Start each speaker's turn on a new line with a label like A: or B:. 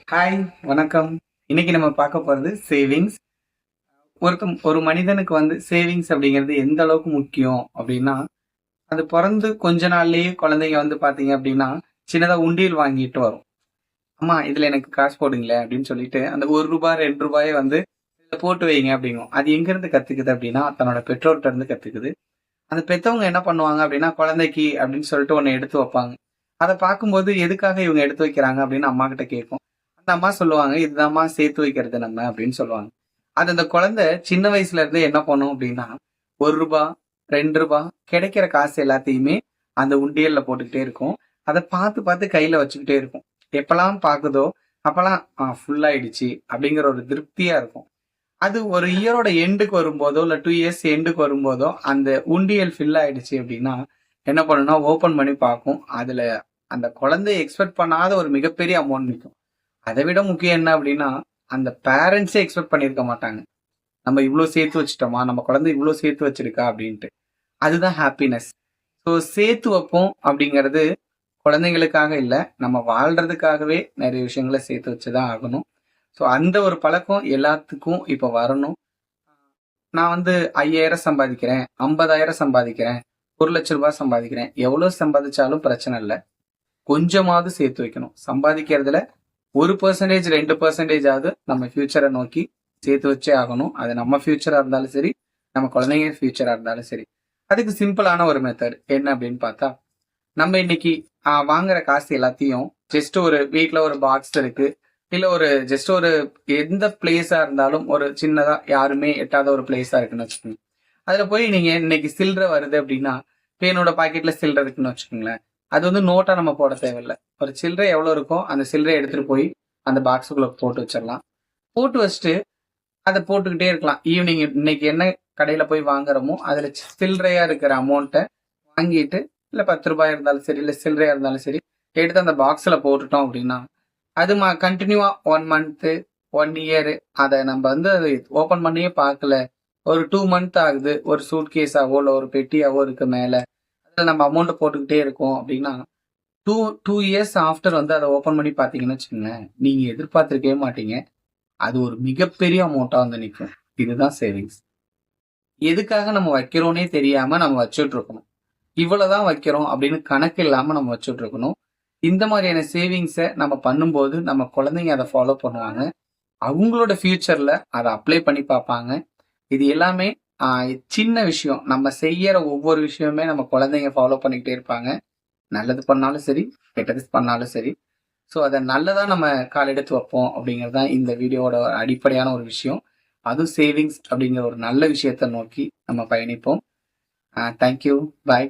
A: Hi, வணக்கம். இன்னைக்கு நம்ம பார்க்க போறது சேவிங்ஸ். ஒரு மனிதனுக்கு சேவிங்ஸ் அப்படிங்கிறது எந்த அளவுக்கு முக்கியம் அப்படின்னா, அது பொறந்து கொஞ்ச நாள்லயே குழந்தைங்க பார்த்தீங்க அப்படின்னா, சின்னதா உண்டியல் வாங்கிட்டு வரும். அம்மா இதுல எனக்கு காசு போடுங்களேன் அப்படின்னு சொல்லிட்டு, அந்த ரூ. 1 ரூ. 2 இதுல போட்டு வைங்க அப்படிங்கும். அது எங்கிருந்து கத்துக்குது அப்படின்னா, தன்னோட பெற்றோர்ட்ட இருந்து கத்துக்குது. அந்த பெத்தவங்க என்ன பண்ணுவாங்க அப்படின்னா, குழந்தைக்கு அப்படின்னு சொல்லிட்டு ஒண்ணு எடுத்து வைப்பாங்க. அத பார்க்கும்போது எதுக்காக இவங்க எடுத்து வைக்கிறாங்க அப்படின்னு அம்மாகிட்ட கேட்கும். அந்த அம்மா சொல்லுவாங்க, "இதுதாம்மா சேர்த்து வைக்கிறது நம்ம" அப்படின்னு சொல்லுவாங்க. அது அந்த குழந்தை சின்ன வயசுல இருந்தே என்ன பண்ணும் அப்படின்னா, ரூ. 1 ரூ. 2 கிடைக்கிற காசு எல்லாத்தையுமே அந்த உண்டியல்ல போட்டுக்கிட்டே இருக்கும். அத பார்த்து பார்த்து கையில வச்சுக்கிட்டே இருக்கும். எப்பலாம் பார்க்குதோ, அப்பலாம் ஃபுல் ஆயிடுச்சு அப்படிங்கிற ஒரு திருப்தியா இருக்கும். அது ஒரு இயரோட எண்டுக்கு வரும்போதோ, இல்ல 2 இயர்ஸ் எண்டுக்கு வரும்போதோ, அந்த உண்டியல் ஃபில் ஆயிடுச்சு அப்படின்னா, என்ன பண்ணும்னா, ஓப்பன் பண்ணி பார்க்கும். அதுல அந்த குழந்தை எக்ஸ்பெக்ட் பண்ணாத ஒரு மிகப்பெரிய அமௌண்ட் நிக்கும். அதை விட முக்கியம் என்ன அப்படின்னா, அந்த பேரண்ட்ஸே எக்ஸ்பெக்ட் பண்ணியிருக்க மாட்டாங்க. நம்ம இவ்ளோ சேர்த்து வச்சுட்டோமா? நம்ம குழந்தை இவ்ளோ சேர்த்து வச்சிருக்கா அப்படின்ட்டு. அதுதான் ஹாப்பினஸ். ஸோ சேர்த்து வைப்போம் அப்படிங்கிறது குழந்தைங்களுக்காக இல்ல, நம்ம வாழ்றதுக்காகவே நெறைய விஷயங்கள சேர்த்து வச்சு தான் ஆகணும். ஸோ அந்த ஒரு பழக்கம் எல்லாத்துக்கும் இப்ப வரணும். நான் 5,000 சம்பாதிக்கிறேன், 50,000 சம்பாதிக்கிறேன், ரூ. 1,00,000 சம்பாதிக்கிறேன். எவ்வளோ சம்பாதிச்சாலும் பிரச்சனை இல்ல. கொஞ்சமாவது சேர்த்து வைக்கணும். சம்பாதிக்கிறதுல 1% 2% நம்ம ஃபியூச்சரை நோக்கி சேர்த்து வச்சே ஆகணும். அது நம்ம ஃபியூச்சரா இருந்தாலும் சரி, நம்ம குழந்தைங்க ஃபியூச்சரா இருந்தாலும் சரி. அதுக்கு சிம்பிளான ஒரு மெத்தட் என்ன அப்படின்னு பார்த்தா, நம்ம இன்னைக்கு வாங்குற காசு எல்லாத்தையும் ஜஸ்ட் ஒரு வீட்ல ஒரு பாக்ஸ் இருக்கு. இல்ல ஜஸ்ட் ஒரு எந்த பிளேஸா இருந்தாலும் ஒரு சின்னதா யாருமே எட்டாத ஒரு பிளேஸா இருக்குன்னு வச்சுக்கோங்க. அதுல போய் நீங்க இன்னைக்கு சில்லறை வருது அப்படின்னா, இப்ப என்னோட பாக்கெட்ல சில்லறை இருக்குன்னு வச்சுக்கோங்களேன். அது நோட்டா நம்ம போட தேவையில்ல. ஒரு சில்லறை எவ்வளவு இருக்கோ அந்த சில்லறைய எடுத்துட்டு போய் அந்த பாக்ஸுக்குள்ள போட்டு வச்சிடலாம். போட்டு வச்சுட்டு அதை போட்டுக்கிட்டே இருக்கலாம். ஈவினிங் இன்னைக்கு என்ன கடையில போய் வாங்குறோமோ அதுல சில்லறையா இருக்கிற அமௌண்ட்டை வாங்கிட்டு, இல்ல ரூ. 10 இருந்தாலும் சரி, இல்ல சில்லறையா இருந்தாலும் சரி, எடுத்து அந்த பாக்ஸ்ல போட்டுட்டோம் அப்படின்னா, அது கண்டினியூவா 1 மந்த், 1 இயர் அதை நம்ம அதை ஓபன் பண்ணியே பார்க்கல. ஒரு 2 மந்த் ஆகுது. ஒரு சூட்கேஸாவோ இல்ல ஒரு பெட்டியாவோ இருக்கு மேல. அதுல நம்ம அமௌண்ட் போட்டுக்கிட்டே இருக்கோம் அப்படின்னா, 2 இயர்ஸ் ஆஃப்டர் அதை ஓபன் பண்ணி பார்த்தீங்கன்னு வச்சுக்கோங்களேன், நீங்க எதிர்பார்த்திருக்கவே மாட்டீங்க. அது ஒரு மிகப்பெரிய அமௌண்ட்டா நிக்கும். இதுதான் சேவிங்ஸ். எதுக்காக நம்ம வைக்கிறோம்னே தெரியாம நம்ம வச்சுட்டு இருக்கணும். இவ்வளவுதான் வைக்கிறோம் அப்படின்னு கணக்கு இல்லாம நம்ம வச்சுட்டு இருக்கணும். இந்த மாதிரியான சேவிங்ஸை நம்ம பண்ணும்போது நம்ம குழந்தைங்க அதை ஃபாலோ பண்ணுவாங்க. அவங்களோட ஃபியூச்சர்ல அதை அப்ளை பண்ணி பார்ப்பாங்க. இது எல்லாமே சின்ன விஷயம். நம்ம செய்யற ஒவ்வொரு விஷயமுமே நம்ம குழந்தைங்க ஃபாலோ பண்ணிக்கிட்டே இருப்பாங்க. நல்லது பண்ணாலும் சரி, கெட்டது பண்ணாலும் சரி. ஸோ அதை நல்லதா நம்ம கால் எடுத்து வைப்போம் அப்படிங்கிறது தான் இந்த வீடியோவோட அடிப்படையான ஒரு விஷயம். அதுவும் சேவிங்ஸ் அப்படிங்கிற ஒரு நல்ல விஷயத்தை நோக்கி நம்ம பயணிப்போம். தேங்க்யூ. பாய்.